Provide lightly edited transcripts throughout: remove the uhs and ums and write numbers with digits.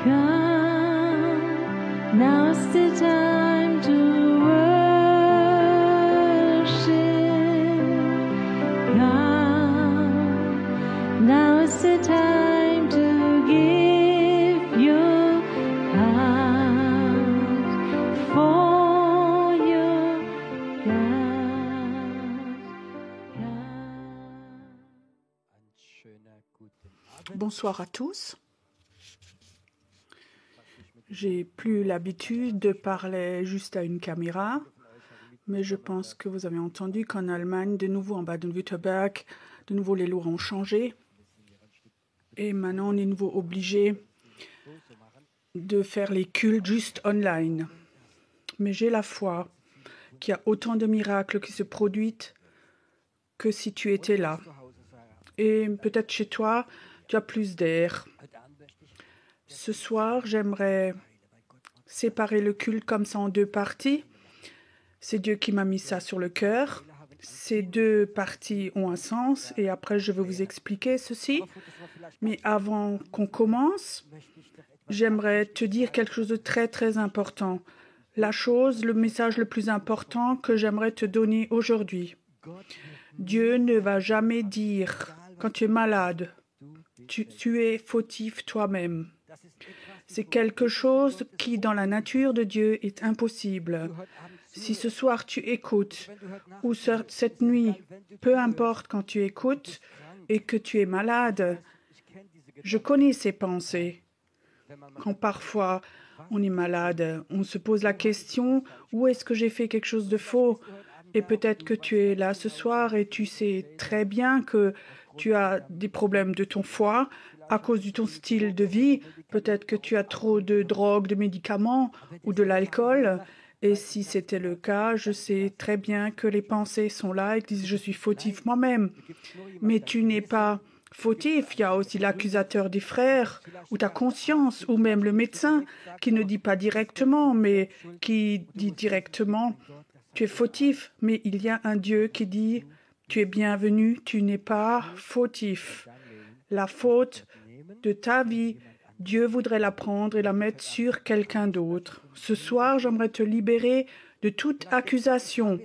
Come, now's the time to worship. Come, now's the time to give your heart for your God. Bonsoir à tous. J'ai plus l'habitude de parler juste à une caméra, mais je pense que vous avez entendu qu'en Allemagne, de nouveau en Baden-Württemberg, de nouveau les lois ont changé. Et maintenant, on est de nouveau obligé de faire les cultes juste online. Mais j'ai la foi qu'il y a autant de miracles qui se produisent que si tu étais là. Et peut-être chez toi, tu as plus d'air. Ce soir, j'aimerais séparer le culte comme ça en deux parties. C'est Dieu qui m'a mis ça sur le cœur. Ces deux parties ont un sens et après, je vais vous expliquer ceci. Mais avant qu'on commence, j'aimerais te dire quelque chose de très, très important. Le message le plus important que j'aimerais te donner aujourd'hui. Dieu ne va jamais dire, quand tu es malade, tu es fautif toi-même. C'est quelque chose qui, dans la nature de Dieu, est impossible. Si ce soir tu écoutes, ou cette nuit, peu importe quand tu écoutes, et que tu es malade, je connais ces pensées. Quand parfois on est malade, on se pose la question, où est-ce que j'ai fait quelque chose de faux? Et peut-être que tu es là ce soir et tu sais très bien que tu as des problèmes de ton foie à cause de ton style de vie. Peut-être que tu as trop de drogue, de médicaments ou de l'alcool. Et si c'était le cas, je sais très bien que les pensées sont là et disent « je suis fautif moi-même ». Mais tu n'es pas fautif. Il y a aussi l'accusateur des frères ou ta conscience ou même le médecin qui ne dit pas directement, mais qui dit directement « tu es fautif ». Mais il y a un Dieu qui dit « tu es bienvenu, tu n'es pas fautif ». La faute de ta vie, Dieu voudrait la prendre et la mettre sur quelqu'un d'autre. Ce soir, j'aimerais te libérer de toute accusation.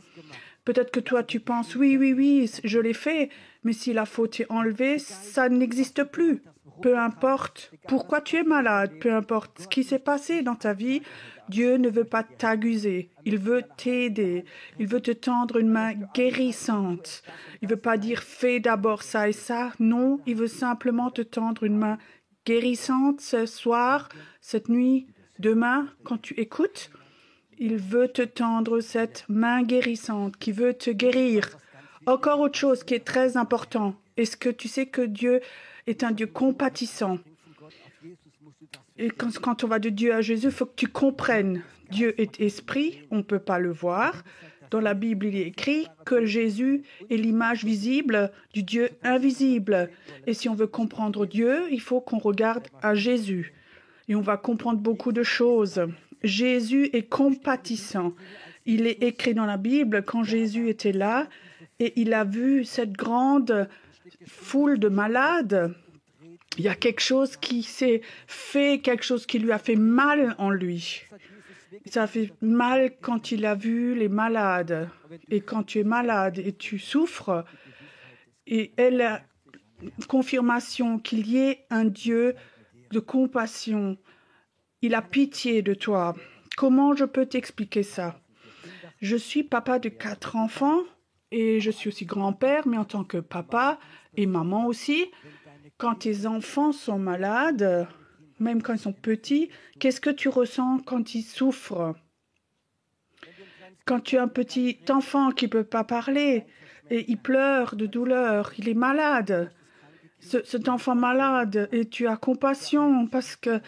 Peut-être que toi, tu penses, oui, je l'ai fait, mais si la faute est enlevée, ça n'existe plus. Peu importe pourquoi tu es malade, peu importe ce qui s'est passé dans ta vie, Dieu ne veut pas t'accuser. Il veut t'aider. Il veut te tendre une main guérissante. Il ne veut pas dire « fais d'abord ça et ça ». Non, il veut simplement te tendre une main guérissante ce soir, cette nuit, demain, quand tu écoutes. Il veut te tendre cette main guérissante qui veut te guérir. Encore autre chose qui est très important. Est-ce que tu sais que Dieu est un Dieu compatissant? Et quand on va de Dieu à Jésus, il faut que tu comprennes. Dieu est esprit, on ne peut pas le voir. Dans la Bible, il est écrit que Jésus est l'image visible du Dieu invisible. Et si on veut comprendre Dieu, il faut qu'on regarde à Jésus. Et on va comprendre beaucoup de choses. Jésus est compatissant. Il est écrit dans la Bible quand Jésus était là et il a vu cette grande foule de malades. Il y a quelque chose qui s'est fait, quelque chose qui lui a fait mal en lui. Ça fait mal quand il a vu les malades. Et quand tu es malade et tu souffres, et elle a confirmation qu'il y ait un Dieu de compassion. Il a pitié de toi. Comment je peux t'expliquer ça? Je suis papa de 4 enfants et je suis aussi grand-père, mais en tant que papa et maman aussi. Quand tes enfants sont malades, même quand ils sont petits, qu'est-ce que tu ressens quand ils souffrent? Quand tu as un petit enfant qui ne peut pas parler et il pleure de douleur, il est malade. Cet enfant malade, et tu as compassion parce que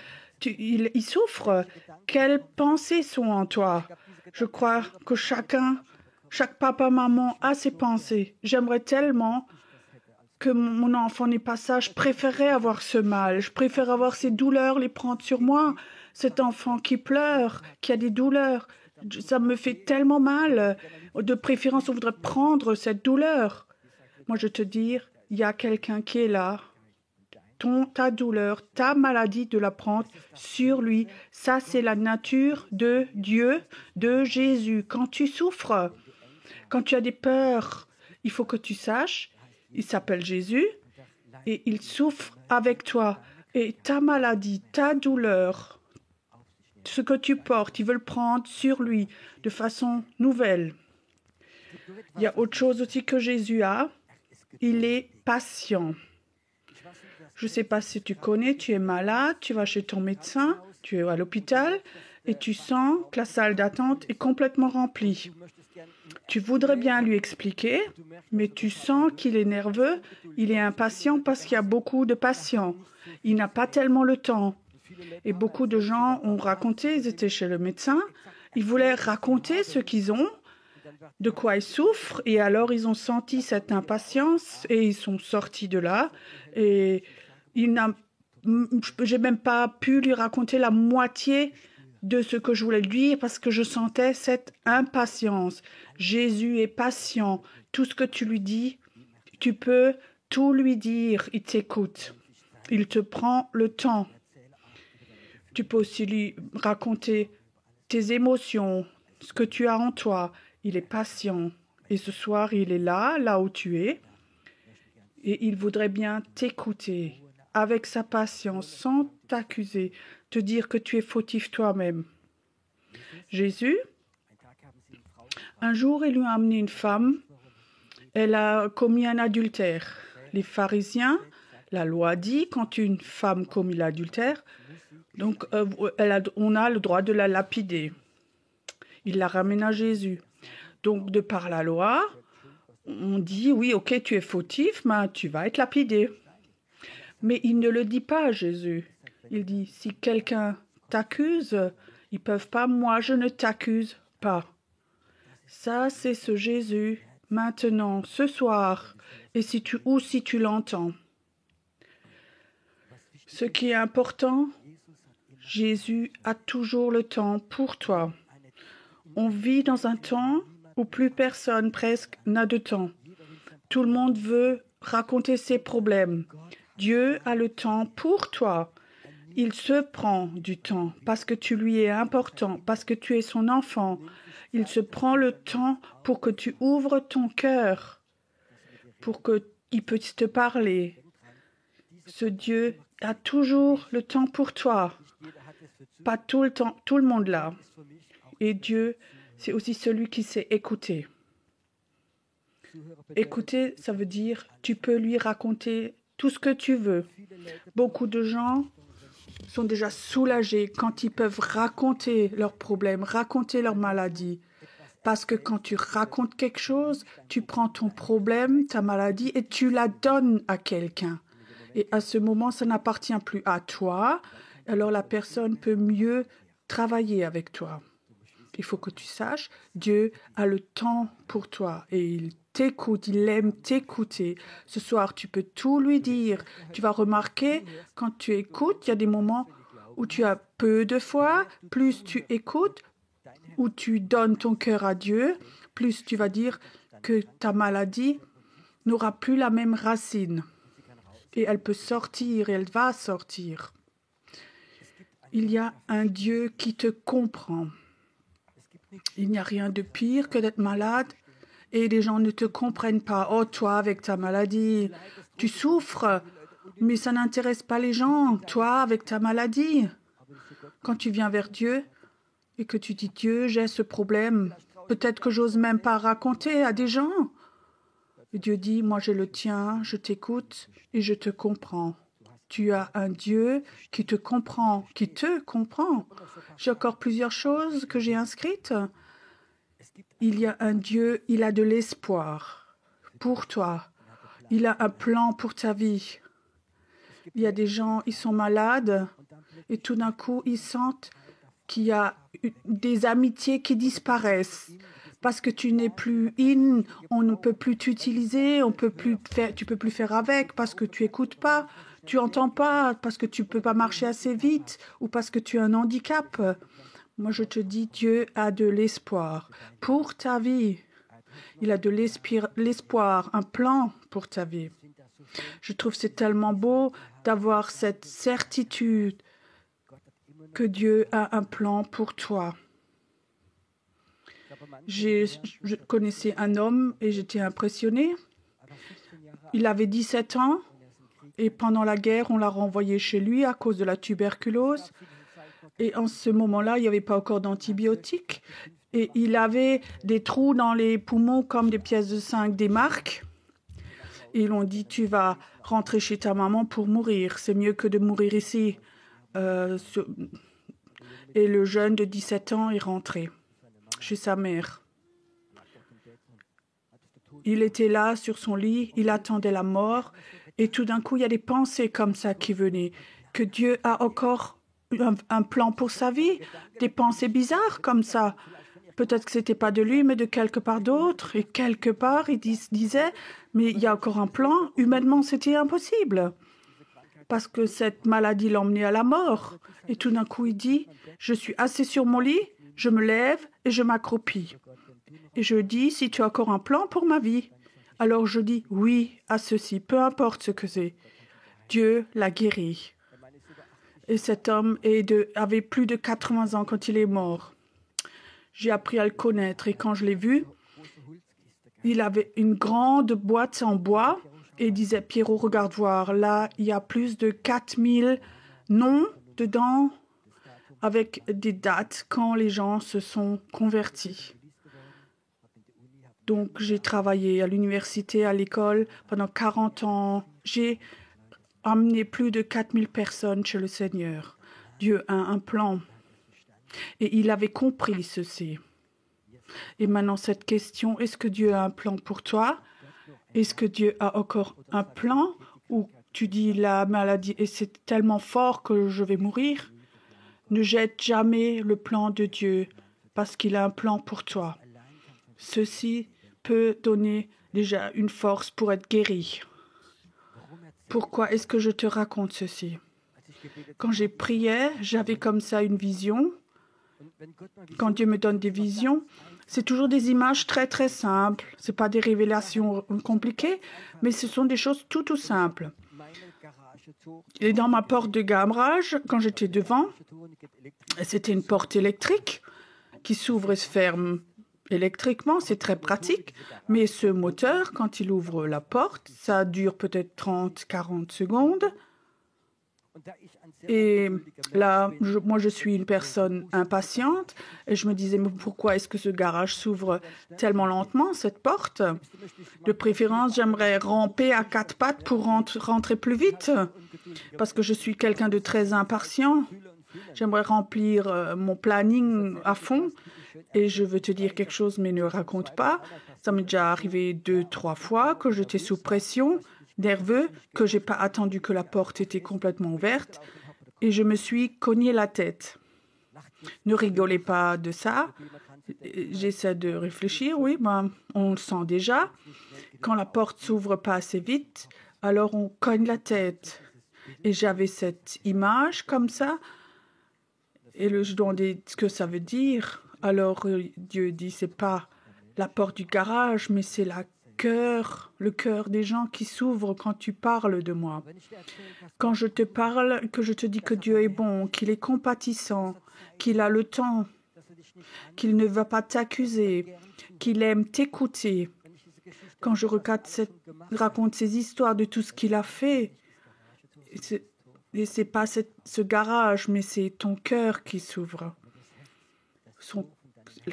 il souffre. Quelles pensées sont en toi? Je crois que chaque papa, maman a ses pensées. J'aimerais tellement que mon enfant n'ait pas ça. Je préférerais avoir ce mal. Je préfère avoir ces douleurs, les prendre sur moi. Cet enfant qui pleure, qui a des douleurs, ça me fait tellement mal. De préférence, on voudrait prendre cette douleur. Moi, je te dis, il y a quelqu'un qui est là. ta douleur, ta maladie, de la prendre sur lui. Ça, c'est la nature de Dieu, de Jésus. Quand tu souffres, quand tu as des peurs, il faut que tu saches, il s'appelle Jésus et il souffre avec toi. Et ta maladie, ta douleur, ce que tu portes, il veut le prendre sur lui de façon nouvelle. Il y a autre chose aussi que Jésus a. Il est patient. Je ne sais pas si tu connais, tu es malade, tu vas chez ton médecin, tu es à l'hôpital et tu sens que la salle d'attente est complètement remplie. Tu voudrais bien lui expliquer, mais tu sens qu'il est nerveux, il est impatient parce qu'il y a beaucoup de patients. Il n'a pas tellement le temps. Et beaucoup de gens ont raconté, ils étaient chez le médecin, ils voulaient raconter ce qu'ils ont, de quoi ils souffrent, et alors ils ont senti cette impatience et ils sont sortis de là. Et j'ai même pas pu lui raconter la moitié de ce que je voulais lui dire parce que je sentais cette impatience. Jésus est patient. Tout ce que tu lui dis, tu peux tout lui dire. Il t'écoute. Il te prend le temps. Tu peux aussi lui raconter tes émotions, ce que tu as en toi. Il est patient. Et ce soir, il est là où tu es. Et il voudrait bien t'écouter avec sa patience, sans t'accuser, te dire que tu es fautif toi-même. Jésus, un jour, il lui a amené une femme. Elle a commis un adultère. Les pharisiens, la loi dit, quand une femme commet l'adultère, donc on a le droit de la lapider. Il la ramène à Jésus. Donc, de par la loi, on dit, oui, ok, tu es fautif, mais tu vas être lapidé. Mais il ne le dit pas à Jésus. Il dit, si quelqu'un t'accuse, ils ne peuvent pas, moi je ne t'accuse pas. Ça, c'est ce Jésus, maintenant, ce soir, et si tu l'entends. Ce qui est important, Jésus a toujours le temps pour toi. On vit dans un temps où plus personne presque n'a de temps. Tout le monde veut raconter ses problèmes. Dieu a le temps pour toi. Il se prend du temps parce que tu lui es important, parce que tu es son enfant. Il se prend le temps pour que tu ouvres ton cœur, pour qu'il puisse te parler. Ce Dieu a toujours le temps pour toi. Pas tout le temps, tout le monde là. Et Dieu, c'est aussi celui qui sait écouter. Écouter, ça veut dire tu peux lui raconter tout ce que tu veux. Beaucoup de gens sont déjà soulagés quand ils peuvent raconter leurs problèmes, raconter leurs maladies. Parce que quand tu racontes quelque chose, tu prends ton problème, ta maladie, et tu la donnes à quelqu'un. Et à ce moment, ça n'appartient plus à toi. Alors la personne peut mieux travailler avec toi. Il faut que tu saches, Dieu a le temps pour toi et il t'écoute, il aime t'écouter. Ce soir, tu peux tout lui dire. Tu vas remarquer, quand tu écoutes, il y a des moments où tu as peu de foi. Plus tu écoutes, où tu donnes ton cœur à Dieu, plus tu vas dire que ta maladie n'aura plus la même racine. Et elle peut sortir, et elle va sortir. Il y a un Dieu qui te comprend. Il n'y a rien de pire que d'être malade et les gens ne te comprennent pas. Oh, toi, avec ta maladie, tu souffres, mais ça n'intéresse pas les gens. Toi, avec ta maladie, quand tu viens vers Dieu et que tu dis, Dieu, j'ai ce problème, peut-être que j'ose même pas raconter à des gens. Et Dieu dit, moi, j'ai le tien, je t'écoute et je te comprends. Tu as un Dieu qui te comprend, qui te comprend. J'ai encore plusieurs choses que j'ai inscrites. Il y a un Dieu, il a de l'espoir pour toi. Il a un plan pour ta vie. Il y a des gens, ils sont malades et tout d'un coup, ils sentent qu'il y a des amitiés qui disparaissent. Parce que tu n'es plus in, on ne peut plus t'utiliser, tu peux plus faire avec parce que tu écoutes pas. Tu n'entends pas parce que tu ne peux pas marcher assez vite ou parce que tu as un handicap. Moi, je te dis, Dieu a de l'espoir pour ta vie. Il a de l'espoir, un plan pour ta vie. Je trouve que c'est tellement beau d'avoir cette certitude que Dieu a un plan pour toi. Je connaissais un homme et j'étais impressionnée. Il avait 17 ans et pendant la guerre, on l'a renvoyé chez lui à cause de la tuberculose. Et en ce moment-là, il n'y avait pas encore d'antibiotiques. Et il avait des trous dans les poumons comme des pièces de 5 des marques. Et ils l'ont dit, tu vas rentrer chez ta maman pour mourir. C'est mieux que de mourir ici. Et le jeune de 17 ans est rentré chez sa mère. Il était là sur son lit, il attendait la mort. Et tout d'un coup, il y a des pensées comme ça qui venaient. Que Dieu a encore un plan pour sa vie. Des pensées bizarres comme ça. Peut-être que ce n'était pas de lui, mais de quelque part d'autre. Et quelque part, il disait, mais il y a encore un plan. Humainement, c'était impossible. Parce que cette maladie l'emmenait à la mort. Et tout d'un coup, il dit, je suis assis sur mon lit, je me lève et je m'accroupis. Et je dis, si tu as encore un plan pour ma vie. Alors je dis oui à ceci, peu importe ce que c'est. Dieu l'a guéri. Et cet homme avait plus de 80 ans quand il est mort. J'ai appris à le connaître et quand je l'ai vu, il avait une grande boîte en bois et il disait, Pierrot, regarde voir, là, il y a plus de 4000 noms dedans avec des dates quand les gens se sont convertis. Donc, j'ai travaillé à l'université, à l'école pendant 40 ans. J'ai amené plus de 4000 personnes chez le Seigneur. Dieu a un plan. Et il avait compris ceci. Et maintenant, cette question, est-ce que Dieu a un plan pour toi? Est-ce que Dieu a encore un plan? Ou tu dis la maladie, et c'est tellement fort que je vais mourir? Ne jette jamais le plan de Dieu parce qu'il a un plan pour toi. Ceci peut donner déjà une force pour être guéri. Pourquoi est-ce que je te raconte ceci? Quand j'ai prié, j'avais comme ça une vision. Quand Dieu me donne des visions, c'est toujours des images très très simples. Ce n'est pas des révélations compliquées, mais ce sont des choses tout simples. Et dans ma porte de garage, quand j'étais devant, c'était une porte électrique qui s'ouvre et se ferme électriquement, c'est très pratique. Mais ce moteur, quand il ouvre la porte, ça dure peut-être 30-40 secondes. Et là, moi, je suis une personne impatiente et je me disais, mais pourquoi est-ce que ce garage s'ouvre tellement lentement, cette porte? De préférence, j'aimerais ramper à 4 pattes pour rentrer plus vite parce que je suis quelqu'un de très impatient. J'aimerais remplir mon planning à fond et je veux te dire quelque chose, mais ne raconte pas. Ça m'est déjà arrivé 2-3 fois que j'étais sous pression, nerveux, que je n'ai pas attendu que la porte était complètement ouverte et je me suis cogné la tête. Ne rigolez pas de ça. J'essaie de réfléchir, oui, ben, on le sent déjà. Quand la porte s'ouvre pas assez vite, alors on cogne la tête. Et j'avais cette image comme ça. Et je demandais ce que ça veut dire. Alors Dieu dit, c'est pas la porte du garage, mais c'est le cœur des gens qui s'ouvrent quand tu parles de moi. Quand je te parle, que je te dis que Dieu est bon, qu'il est compatissant, qu'il a le temps, qu'il ne va pas t'accuser, qu'il aime t'écouter. Quand je raconte ces histoires de tout ce qu'il a fait, et c'est pas ce garage, mais c'est ton cœur qui s'ouvre.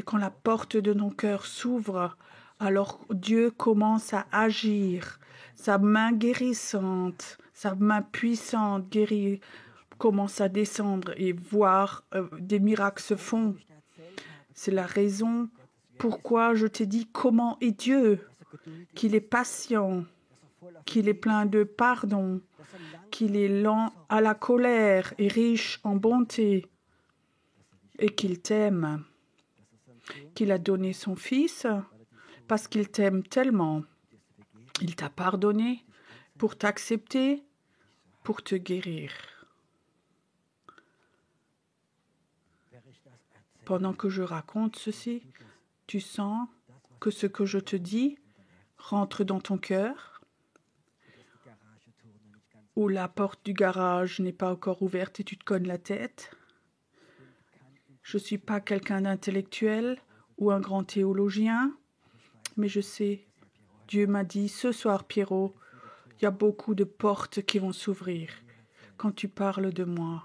Quand la porte de ton cœur s'ouvre, alors Dieu commence à agir. Sa main guérissante, sa main puissante guérit, commence à descendre et voir des miracles se font. C'est la raison pourquoi je t'ai dit comment est Dieu, qu'il est patient, qu'il est plein de pardon, qu'il est lent à la colère et riche en bonté, et qu'il t'aime, qu'il a donné son Fils parce qu'il t'aime tellement. Il t'a pardonné pour t'accepter, pour te guérir. Pendant que je raconte ceci, tu sens que ce que je te dis rentre dans ton cœur. où la porte du garage n'est pas encore ouverte et tu te cognes la tête. Je ne suis pas quelqu'un d'intellectuel ou un grand théologien, mais je sais, Dieu m'a dit ce soir, Pierrot, il y a beaucoup de portes qui vont s'ouvrir quand tu parles de moi,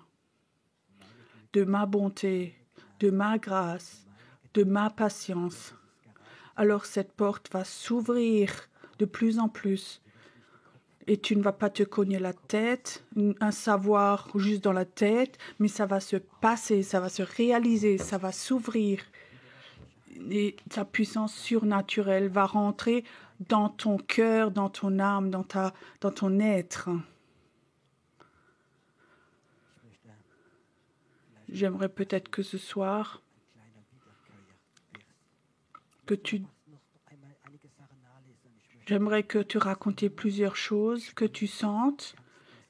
de ma bonté, de ma grâce, de ma patience. Alors cette porte va s'ouvrir de plus en plus. Et tu ne vas pas te cogner la tête, un savoir juste dans la tête, mais ça va se passer, ça va se réaliser, ça va s'ouvrir. Et ta puissance surnaturelle va rentrer dans ton cœur, dans ton âme, dans ton être. J'aimerais peut-être que ce soir, j'aimerais que tu racontes plusieurs choses, que tu sentes.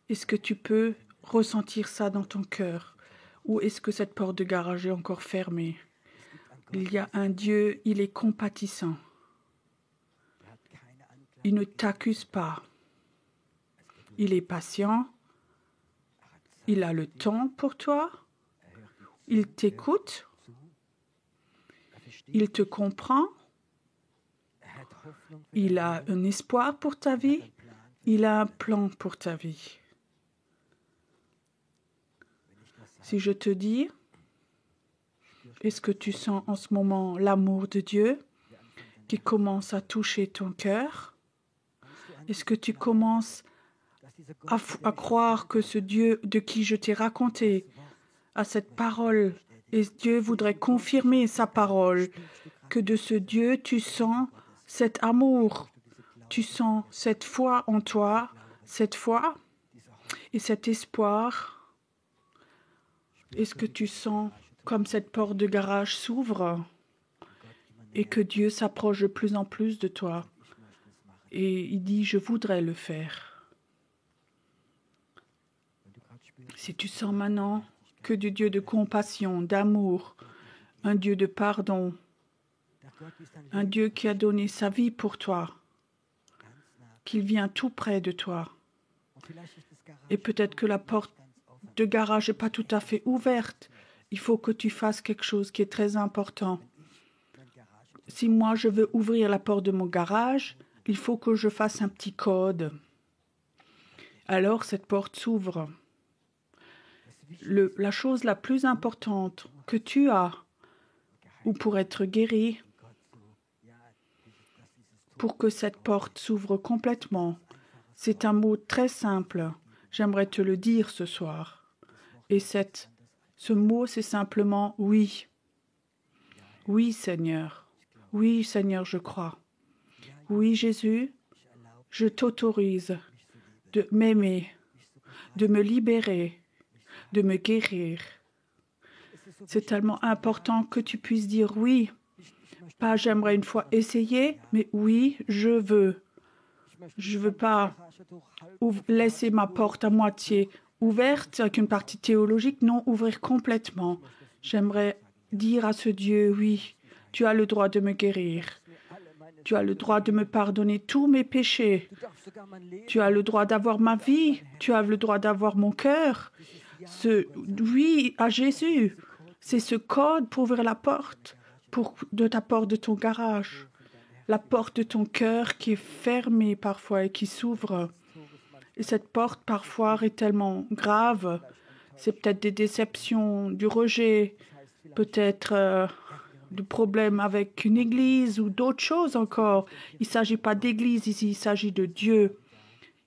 Est-ce que tu peux ressentir ça dans ton cœur? Ou est-ce que cette porte de garage est encore fermée? Il y a un Dieu, il est compatissant. Il ne t'accuse pas. Il est patient. Il a le temps pour toi. Il t'écoute. Il te comprend. Il a un espoir pour ta vie. Il a un plan pour ta vie. Si je te dis, est-ce que tu sens en ce moment l'amour de Dieu qui commence à toucher ton cœur? Est-ce que tu commences à croire que ce Dieu de qui je t'ai raconté a cette parole, et Dieu voudrait confirmer sa parole, que de ce Dieu tu sens cet amour, tu sens cette foi en toi, cette foi et cet espoir? Est-ce que tu sens comme cette porte de garage s'ouvre et que Dieu s'approche de plus en plus de toi et il dit je voudrais le faire? Si tu sens maintenant que du Dieu de compassion, d'amour, un Dieu de pardon, un Dieu qui a donné sa vie pour toi, qu'il vient tout près de toi. Et peut-être que la porte de garage n'est pas tout à fait ouverte. Il faut que tu fasses quelque chose qui est très important. Si moi je veux ouvrir la porte de mon garage, il faut que je fasse un petit code. Alors cette porte s'ouvre. La chose la plus importante que tu as, ou pour être guéri, pour que cette porte s'ouvre complètement, c'est un mot très simple. J'aimerais te le dire ce soir. Et ce mot, c'est simplement oui. Oui, Seigneur. Oui, Seigneur, je crois. Oui, Jésus, je t'autorise de m'aimer, de me libérer, de me guérir. C'est tellement important que tu puisses dire oui. Pas j'aimerais une fois essayer, mais oui, je veux. Je ne veux pas laisser ma porte à moitié ouverte avec une partie théologique, non, ouvrir complètement. J'aimerais dire à ce Dieu, oui, tu as le droit de me guérir. Tu as le droit de me pardonner tous mes péchés. Tu as le droit d'avoir ma vie. Tu as le droit d'avoir mon cœur. Ce oui à Jésus, c'est ce code pour ouvrir la porte de ta porte de ton garage. La porte de ton cœur qui est fermée parfois et qui s'ouvre. Et cette porte parfois est tellement grave. C'est peut-être des déceptions, du rejet, peut-être de problèmes avec une église ou d'autres choses encore. Il ne s'agit pas d'église ici, il s'agit de Dieu.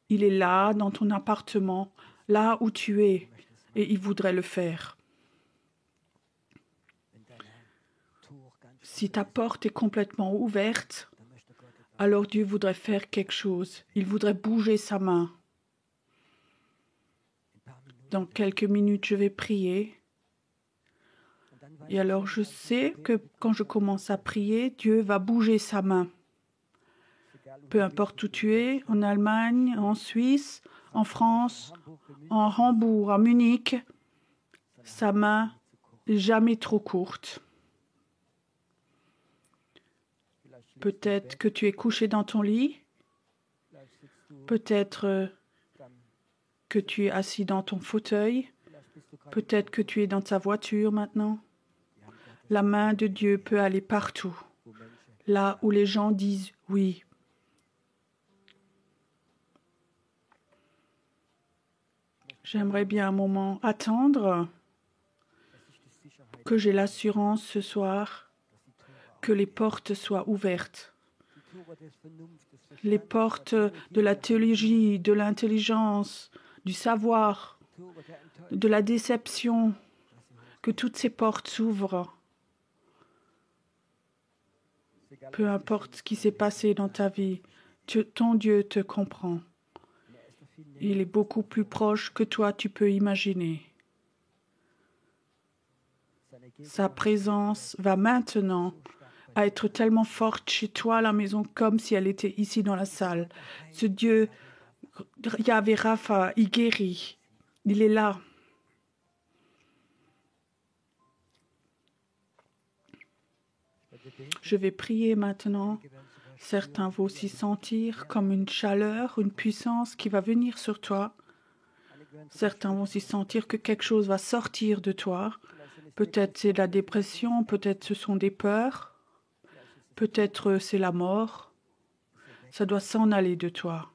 Il est là, dans ton appartement, là où tu es, et il voudrait le faire. Si ta porte est complètement ouverte, alors Dieu voudrait faire quelque chose. Il voudrait bouger sa main. Dans quelques minutes, je vais prier. Et alors, je sais que quand je commence à prier, Dieu va bouger sa main. Peu importe où tu es, en Allemagne, en Suisse, en France, en Hambourg, à Munich, sa main n'est jamais trop courte. Peut-être que tu es couché dans ton lit. Peut-être que tu es assis dans ton fauteuil. Peut-être que tu es dans ta voiture maintenant. La main de Dieu peut aller partout. Là où les gens disent oui. J'aimerais bien un moment attendre que j'ai l'assurance ce soir que les portes soient ouvertes. Les portes de la théologie, de l'intelligence, du savoir, de la déception, que toutes ces portes s'ouvrent. Peu importe ce qui s'est passé dans ta vie, ton Dieu te comprend. Il est beaucoup plus proche que toi, tu peux imaginer. Sa présence va maintenant à être tellement forte chez toi à la maison comme si elle était ici dans la salle. Ce Dieu, Yahvé Rapha, il guérit. Il est là. Je vais prier maintenant. Certains vont aussi sentir comme une chaleur, une puissance qui va venir sur toi. Certains vont aussi sentir que quelque chose va sortir de toi. Peut-être c'est de la dépression, peut-être ce sont des peurs, peut-être c'est la mort. Ça doit s'en aller de toi.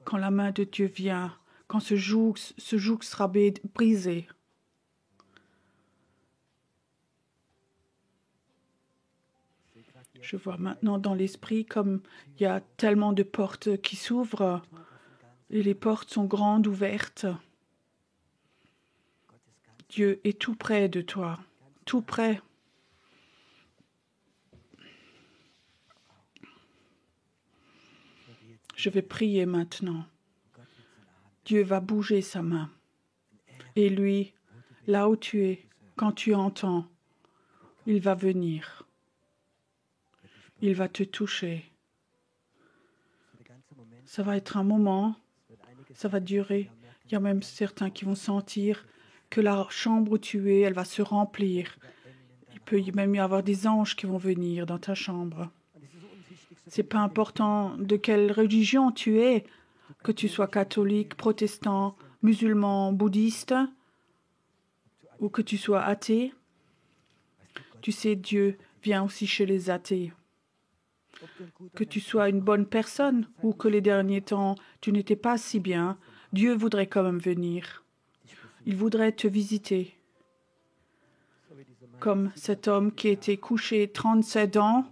Quand la main de Dieu vient, quand ce joug sera brisé. Je vois maintenant dans l'esprit comme il y a tellement de portes qui s'ouvrent et les portes sont grandes, ouvertes. Dieu est tout près de toi, tout près. Je vais prier maintenant. Dieu va bouger sa main. Et lui, là où tu es, quand tu entends, il va venir. Il va te toucher. Ça va être un moment, ça va durer. Il y a même certains qui vont sentir que la chambre où tu es, elle va se remplir. Il peut même y avoir des anges qui vont venir dans ta chambre. C'est pas important de quelle religion tu es, que tu sois catholique, protestant, musulman, bouddhiste, ou que tu sois athée. Tu sais, Dieu vient aussi chez les athées. Que tu sois une bonne personne ou que les derniers temps, tu n'étais pas si bien, Dieu voudrait quand même venir. Il voudrait te visiter. Comme cet homme qui était couché 37 ans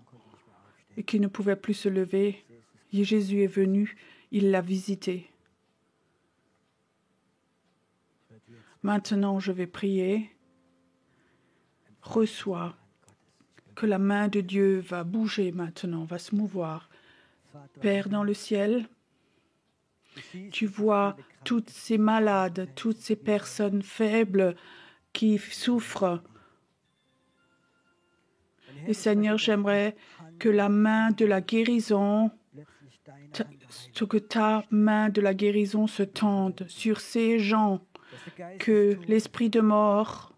et qui ne pouvait plus se lever. Et Jésus est venu, il l'a visité. Maintenant, je vais prier. Reçois que la main de Dieu va bouger maintenant, va se mouvoir. Père dans le ciel, tu vois toutes ces malades, toutes ces personnes faibles qui souffrent. Et Seigneur, j'aimerais que la main de la guérison, que ta main de la guérison se tende sur ces gens, que l'esprit de mort,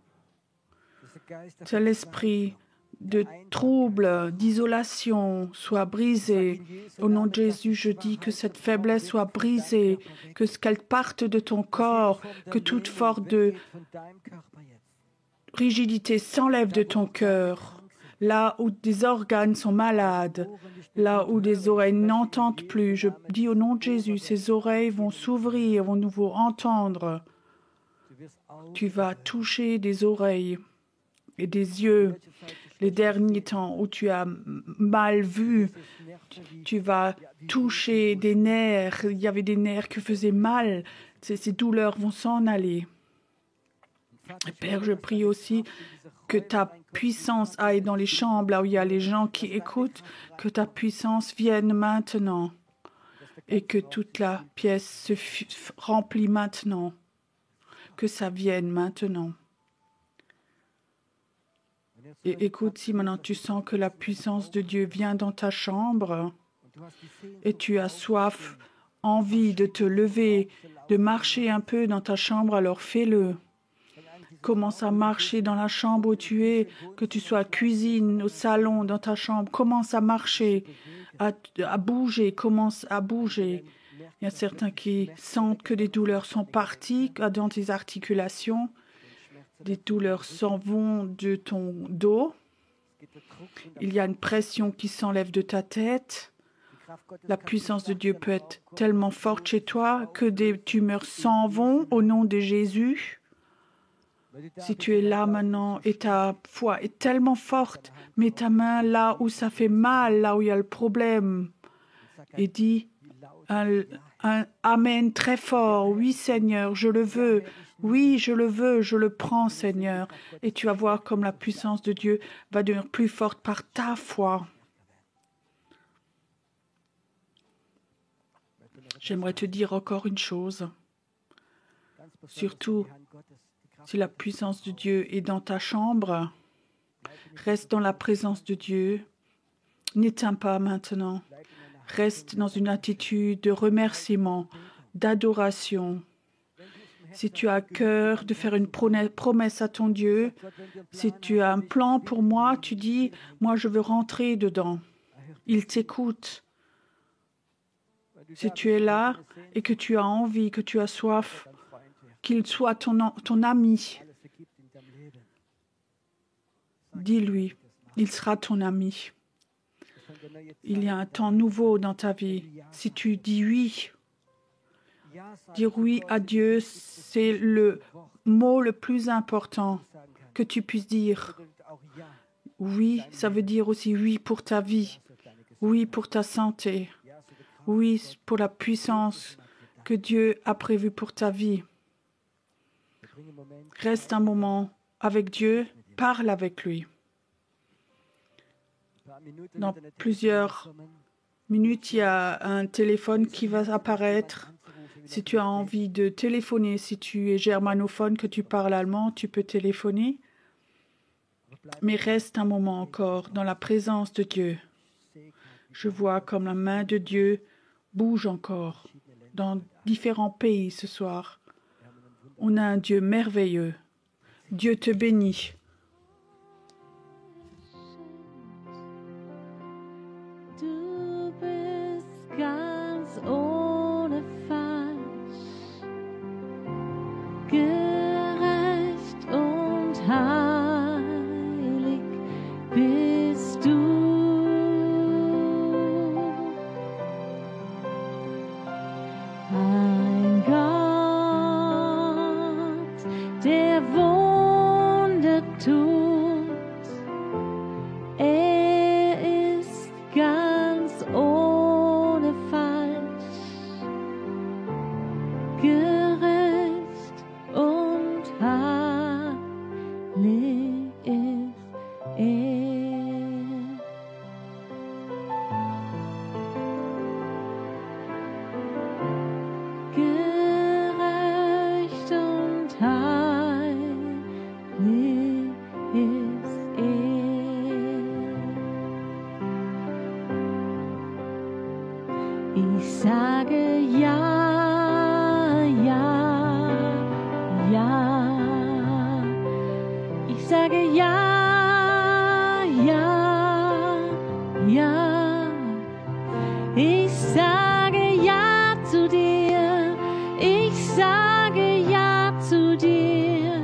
l'esprit de trouble, d'isolation soit brisé. Au nom de Jésus, je dis que cette faiblesse soit brisée, qu'elle parte de ton corps, que toute forme de rigidité s'enlève de ton cœur. Là où des organes sont malades, là où des oreilles n'entendent plus, je dis au nom de Jésus, ces oreilles vont s'ouvrir, vont nouveau entendre. Tu vas toucher des oreilles et des yeux. Les derniers temps où tu as mal vu, tu vas toucher des nerfs. Il y avait des nerfs qui faisaient mal. Ces douleurs vont s'en aller. Père, je prie aussi que ta puissance aille dans les chambres, là où il y a les gens qui écoutent, que ta puissance vienne maintenant et que toute la pièce se remplit maintenant, que ça vienne maintenant. Et écoute, si maintenant tu sens que la puissance de Dieu vient dans ta chambre et tu as soif, envie de te lever, de marcher un peu dans ta chambre, alors fais-le. Commence à marcher dans la chambre où tu es, que tu sois à la cuisine, au salon, dans ta chambre. Commence à marcher, à bouger, commence à bouger. Il y a certains qui sentent que des douleurs sont parties dans tes articulations. Des douleurs s'en vont de ton dos. Il y a une pression qui s'enlève de ta tête. La puissance de Dieu peut être tellement forte chez toi que des tumeurs s'en vont au nom de Jésus. Si tu es là maintenant et ta foi est tellement forte, mets ta main là où ça fait mal, là où il y a le problème, et dis un Amen très fort. Oui, Seigneur, je le veux. Oui, je le veux, je le prends, Seigneur. Et tu vas voir comme la puissance de Dieu va devenir plus forte par ta foi. J'aimerais te dire encore une chose. Surtout, si la puissance de Dieu est dans ta chambre, reste dans la présence de Dieu. N'éteins pas maintenant. Reste dans une attitude de remerciement, d'adoration. Si tu as à cœur de faire une promesse à ton Dieu, si tu as un plan pour moi, tu dis, moi je veux rentrer dedans. Il t'écoute. Si tu es là et que tu as envie, que tu as soif, qu'il soit ton ami, dis-lui, il sera ton ami. Il y a un temps nouveau dans ta vie. Si tu dis oui, dire oui à Dieu, c'est le mot le plus important que tu puisses dire. Oui, ça veut dire aussi oui pour ta vie, oui pour ta santé, oui pour la puissance que Dieu a prévue pour ta vie. Reste un moment avec Dieu, parle avec lui. Dans plusieurs minutes, il y a un téléphone qui va apparaître. Si tu as envie de téléphoner, si tu es germanophone, que tu parles allemand, tu peux téléphoner. Mais reste un moment encore dans la présence de Dieu. Je vois comme la main de Dieu bouge encore dans différents pays ce soir. On a un Dieu merveilleux. Dieu te bénit. Du bist ganz ohne Falsch, gerecht und heilig bist du. Ein Gott, der Wunder tut. Er ist ganz ohne Falsch, gerecht und heilig ist er. Gerecht und heilig ist er. Ich sage ja, ja, ja. Ich sage ja, ja, ja. Ich sage ja zu dir. Ich sage ja zu dir.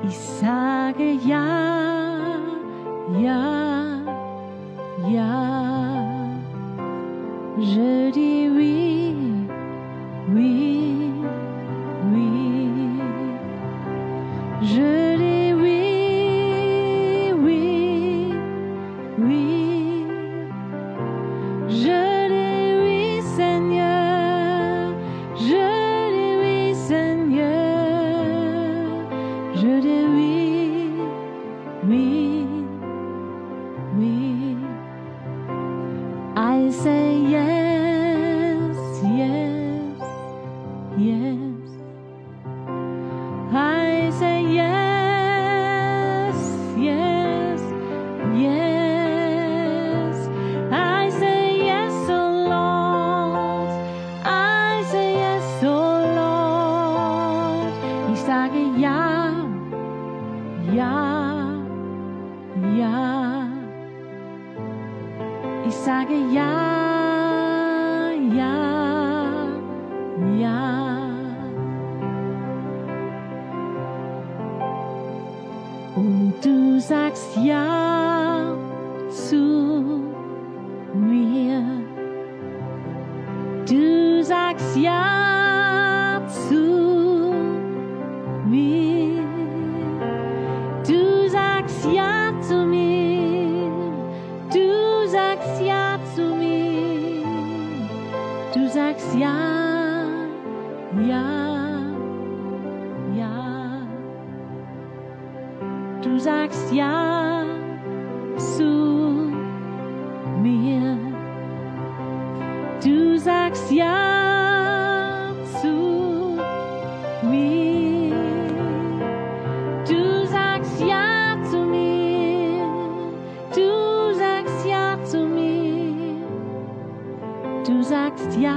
Ich sage ja, ja, ja. Je dis oui, oui, oui. Je dis oui, oui, oui. Je dis oui, Seigneur. Je dis oui, Seigneur. Je dis oui, oui, oui. I say yes, yes, yes. I say yes, yes, yes. I say yes, oh Lord. I say yes, oh Lord. Ich sage ja, ja, ja. Ich sage ja, ja, und du sagst ja zu mir. Du sagst ja zu mir. Du sagst ja zu mir. Du sagst ja zu mir. Du sagst ja, ja, ja. Du sagst ja zu mir. Du sagst ja zu mir. Du sagst ja zu mir. Du sagst ja zu mir. Du sagst ja,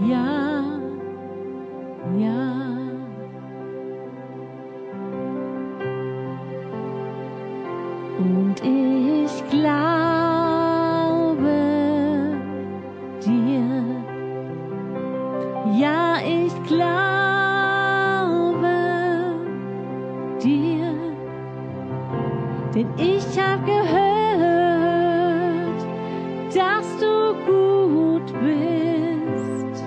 ja, ja. Und ich glaube dir. Ja, ich glaube dir, denn ich habe gehört, dass du gut bist.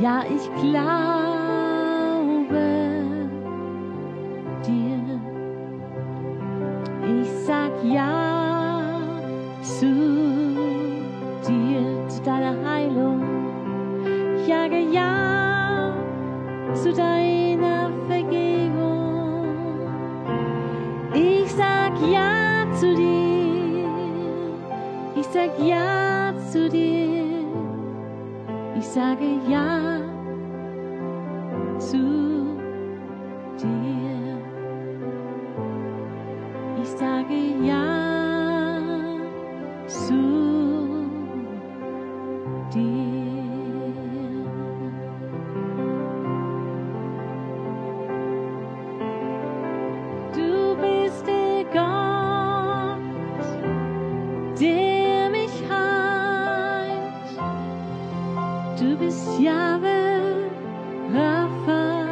Ja, ich glaube dir. Ich sag ja zu dir, zu deiner Heilung. Ich sage ja zu deiner Vergebung. Ich sag ja zu dir. Ich sag ja zu dir. Ich sage ja zu dir. Ich sage ja zu dir. Du bist der Gott, der mich heilt. Du bist Jahwe Rapha.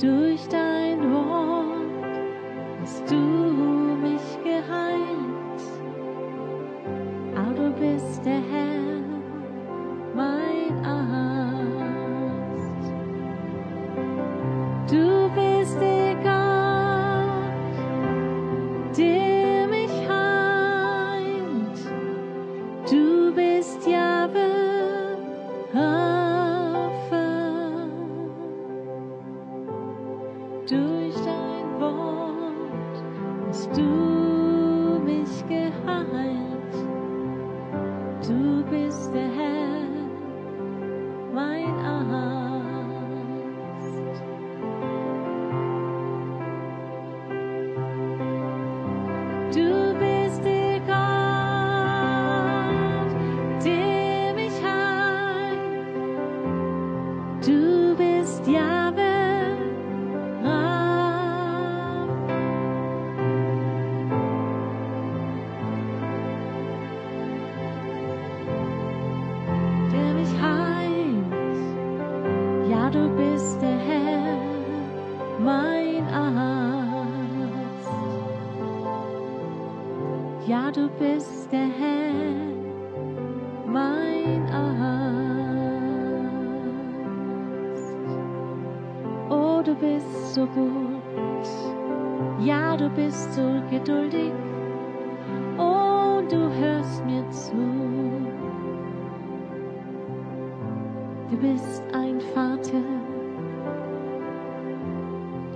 Durch dein Wort hast du mich geheilt. Aber du bist der Herr, mein Arzt. Du bist der Gott, der mich heilt. Du bist Jahwe Rapha. Durch dein Wort hast du mich geheilt. Du bist der Herr, mein Arzt. Du bist der Gott, der mich heilt. Du bist Jahwe. Du bist der Herr, mein Arzt. Ja, du bist der Herr, mein Arzt. Oh, du bist so gut. Ja, du bist so geduldig. Oh, du hörst mir zu. Du bist ein Vater,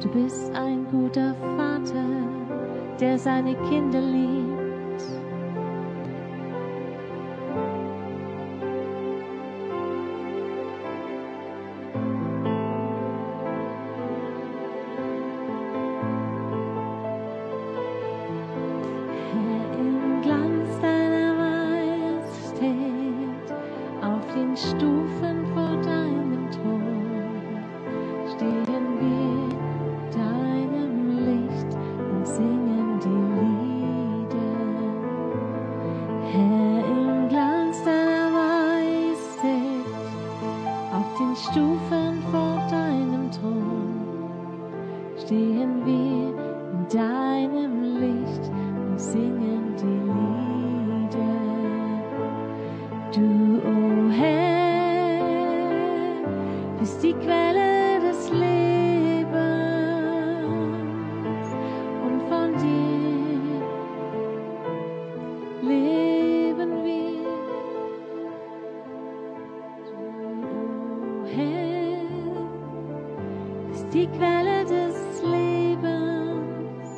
du bist ein guter Vater, der seine Kinder liebt. Herr, im Glanz deiner Majestät, auf den Stufen vor deinem Thron, stehen wir deinem Licht und singen die Lieder. Herr, im Glanz deiner Majestät, auf den Stufen vor deinem Thron, bist die Quelle des Lebens und von dir leben wir. Du, Herr, bist die Quelle des Lebens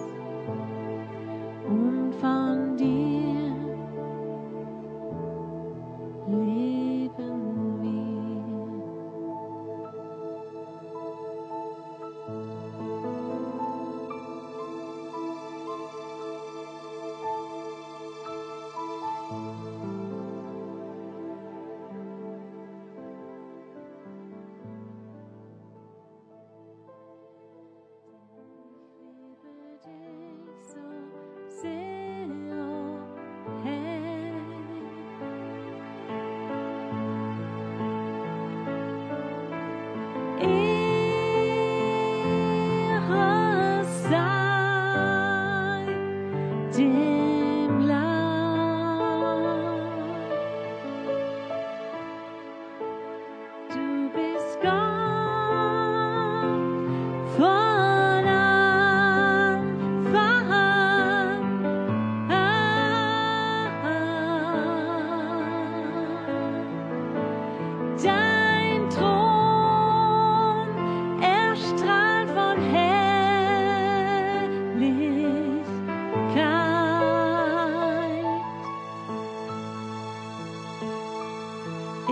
und von dir leben wir.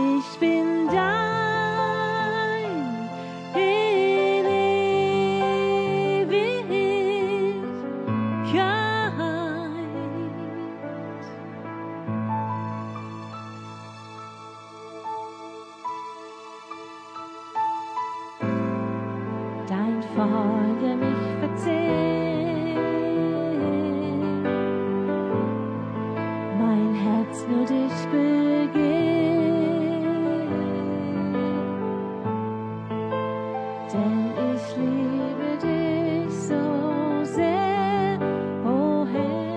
Ich bin dein in Ewigkeit. Dein Feuer mich verzehrt, mein Herz nur dich begehrt. Denn ich liebe dich so sehr, o Herr.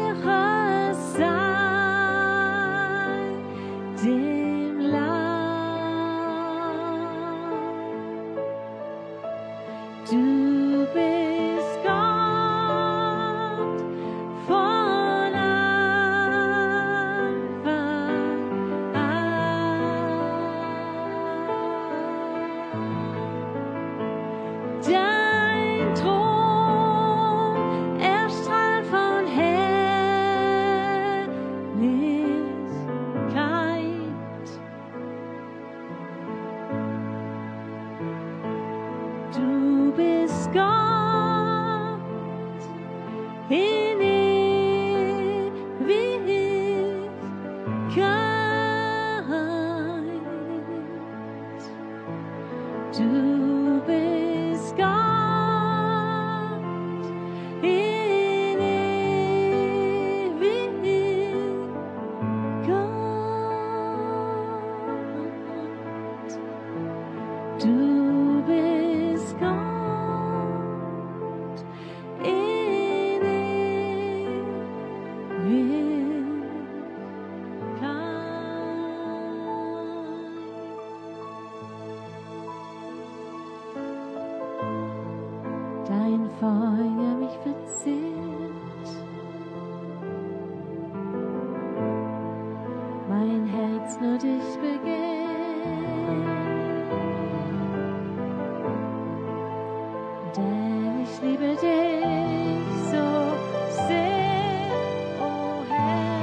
Ehre sei dem Lamm. Du bist Gott von Anfang an. Dein Thron erstrahlt von Herrlichkeit. Du bist Gott in Ewigkeit. Du bist Gott in Ewigkeit. Du bist Gott in Ewigkeit. Dein Feuer mich verzehrt, mein Herz nur dich begehrt. Denn ich liebe dich so sehr, o Herr.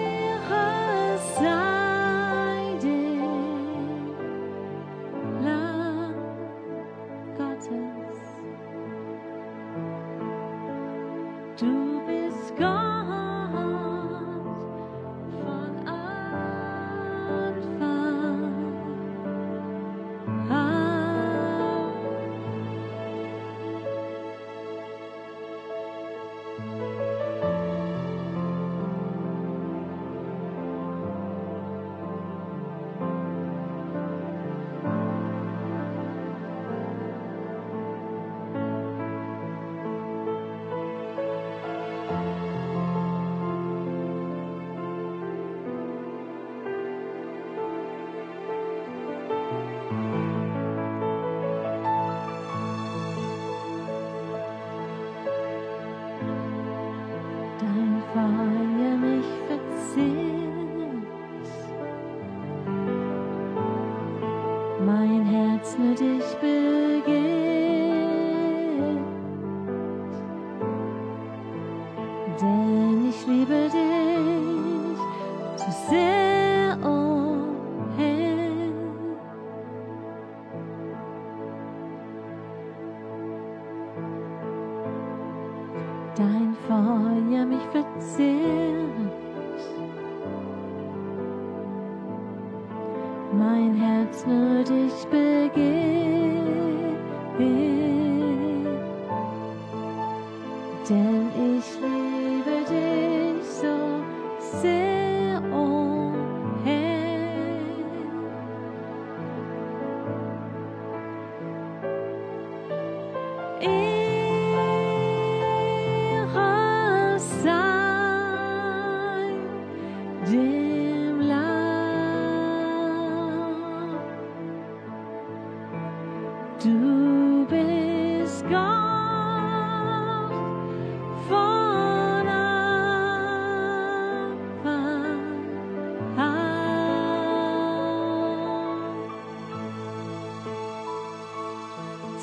Ehre sei dem Lamm Gottes. Herz nur dich begehrt, denn ich liebe dich zu sehr, oh Herr. Dein Feuer mich verzehrt, mein Herz nur dich begehrt, denn ich liebe dich so sehr, oh Herr. Ehre sei dem Lamm. Du bist Gott von Anfang an.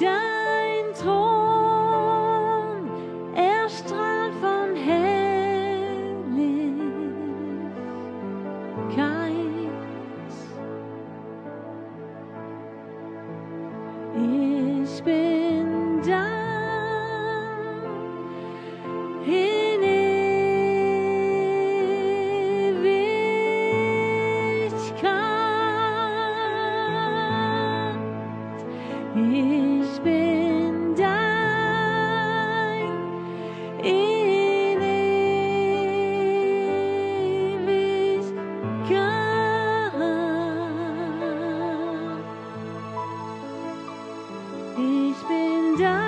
Dein Thron erstrahlt von Herrlichkeit. Ich bin da in Ewigkeit. Ich bin dein in Ewigkeit. Ich bin dein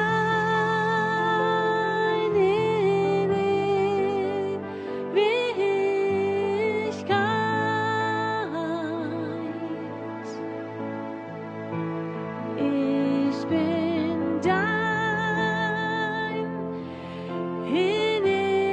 in Ewigkeit. Ich bin dein in Ewigkeit.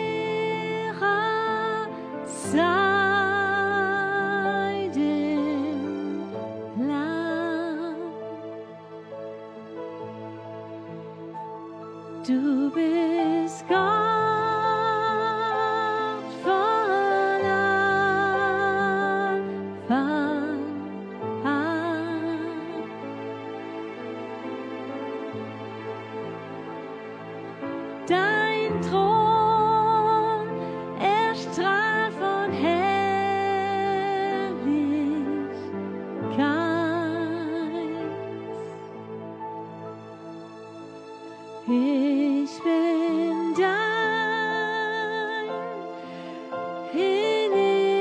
Ehre sei dem Lamm. Du bist Gott von Anfang an. Dein Thron erstrahlt von Herrlichkeit. Ich bin dein in Ewigkeit.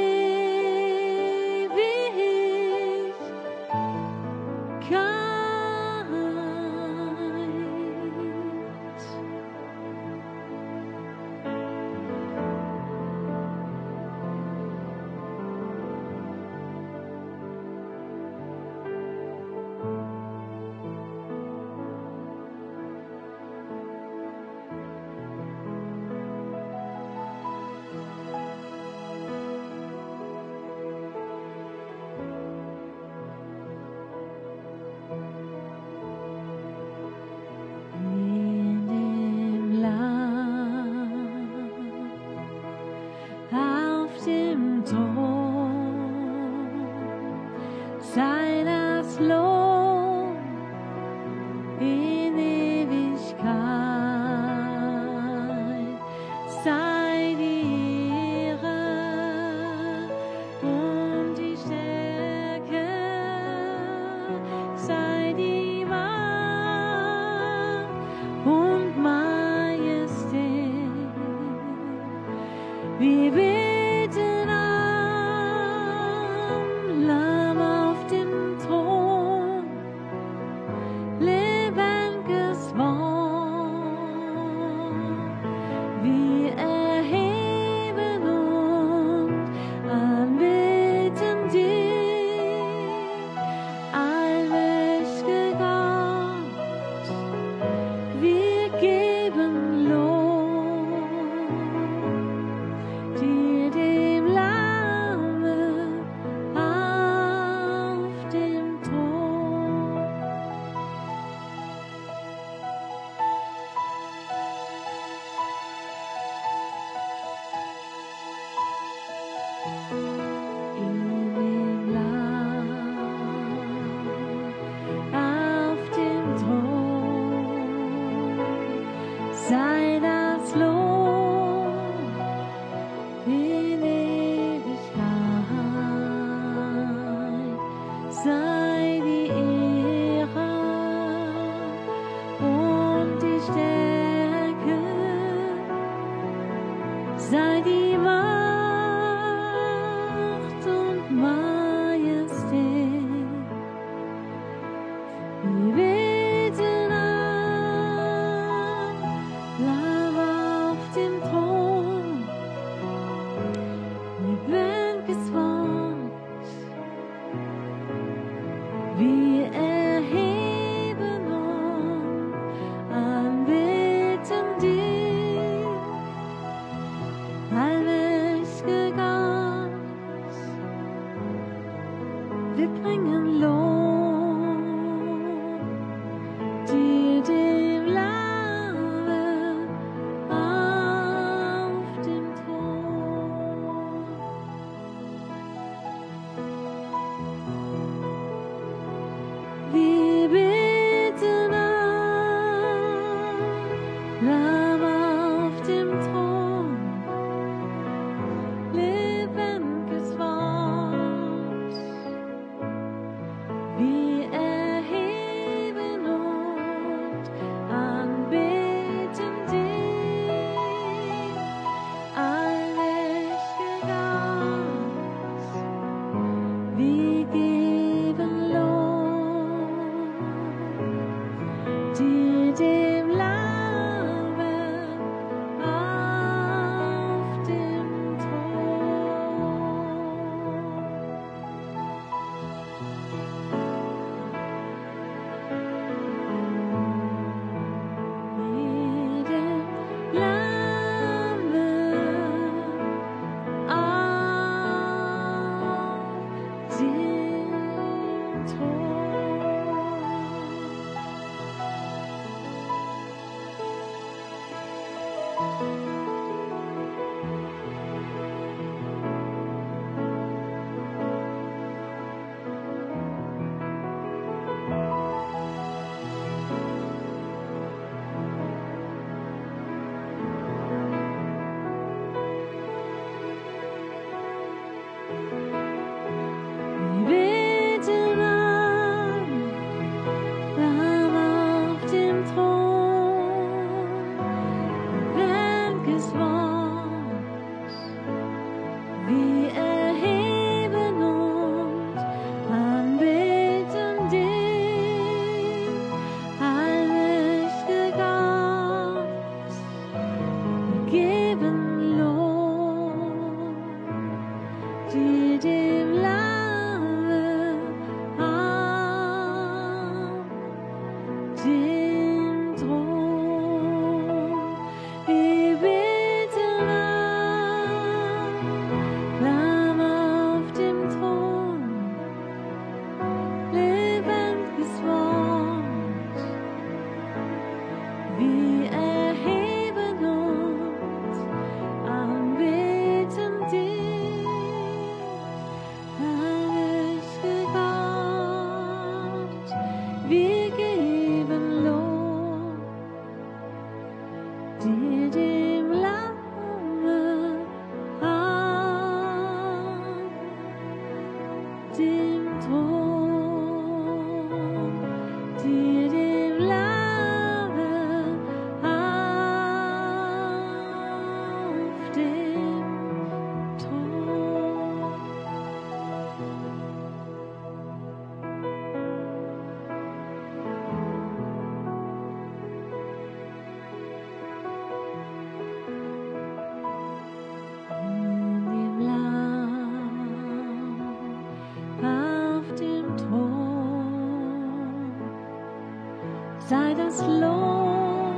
sei das Lob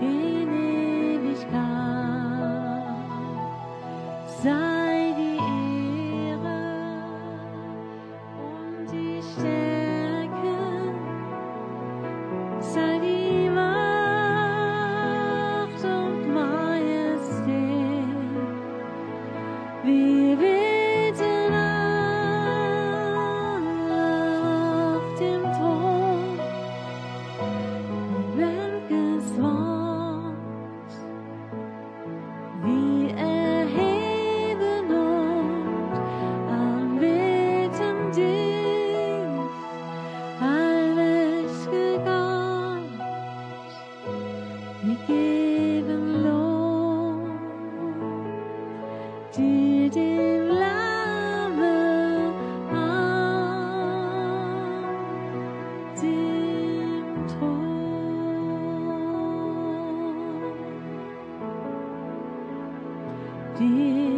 in Ewigkeit, sei die Ehre und die Stärke, sei die Macht und Majestät, wir beten an auf dem Thron. dir